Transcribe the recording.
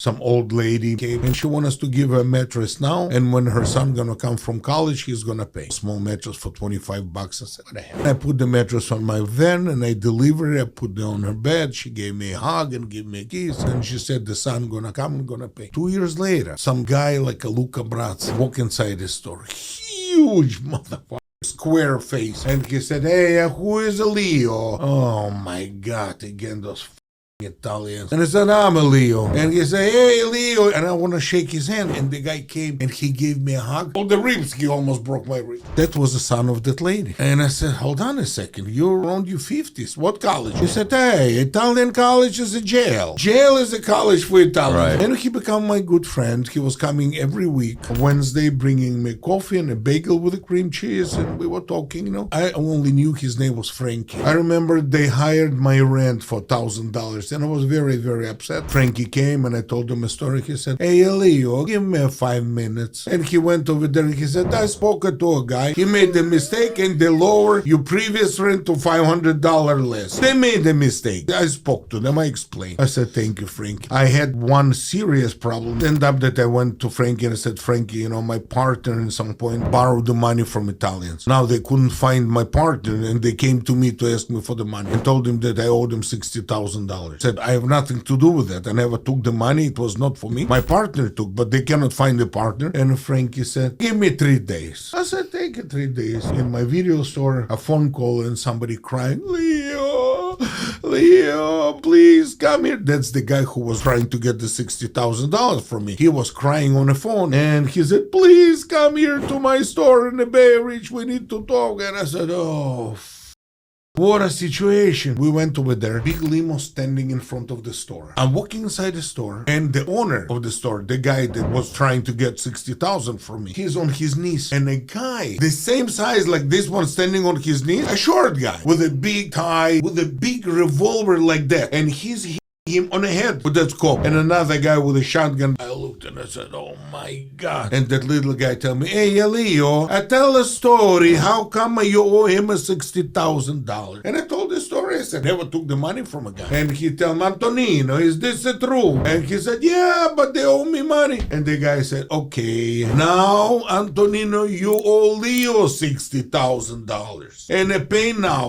Some old lady came and she wants us to give her a mattress now, and when her son gonna come from college, he's gonna pay. Small mattress for $25. I said, what the hell? I put the mattress on my van and I delivered it. I put it on her bed. She gave me a hug and gave me a kiss, and she said the son gonna come and gonna pay. 2 years later, some guy like a Luca Bratz walk inside the store. Huge motherfucker. Square face. And he said, hey, who is Leo? Oh my God, again those Italians. And I said, I'm a Leo. And he said, hey, Leo. And I want to shake his hand. And the guy came and he gave me a hug. Oh, the ribs, he almost broke my ribs. That was the son of that lady. And I said, hold on a second. You're around your 50s. What college? He said, hey, Italian college is a jail. Jail is a college for Italians. Right. And he became my good friend. He was coming every week, Wednesday, bringing me coffee and a bagel with a cream cheese. And we were talking, you know. I only knew his name was Frankie. I remember they hired my rent for $1,000. And I was very, very upset. Frankie came and I told him a story. He said, hey, Leo, give me 5 minutes. And he went over there and he said, I spoke to a guy. He made a mistake and they lowered your previous rent to $500 less. They made a mistake. I spoke to them. I explained. I said, thank you, Frankie. I had one serious problem. Ended up that I went to Frankie and I said, Frankie, you know, my partner at some point borrowed the money from Italians. Now they couldn't find my partner and they came to me to ask me for the money and told him that I owed him $60,000. Said, I have nothing to do with that. I never took the money. It was not for me. My partner took, but they cannot find the partner. And Frankie said, give me 3 days. I said, take it 3 days. In my video store, a phone call and somebody crying, Leo, please come here. That's the guy who was trying to get the $60,000 from me. He was crying on the phone and he said, please come here to my store in the Bay Ridge. We need to talk. And I said, oh, what a situation. We went over there, big limo standing in front of the store. I'm walking inside the store and the owner of the store, the guy that was trying to get $60,000 from me, he's on his knees. And a guy, the same size like this one standing on his knees, a short guy with a big tie, with a big revolver like that. And he's him on the head with that scope. And another guy with a shotgun. I looked and I said, oh my God. And that little guy tell me, hey, Leo, I tell a story. How come you owe him a $60,000? And I told the story. I said, never took the money from a guy. And he tell me, Antonino, is this true? And he said, yeah, but they owe me money. And the guy said, okay, now, Antonino, you owe Leo $60,000. And I pay now.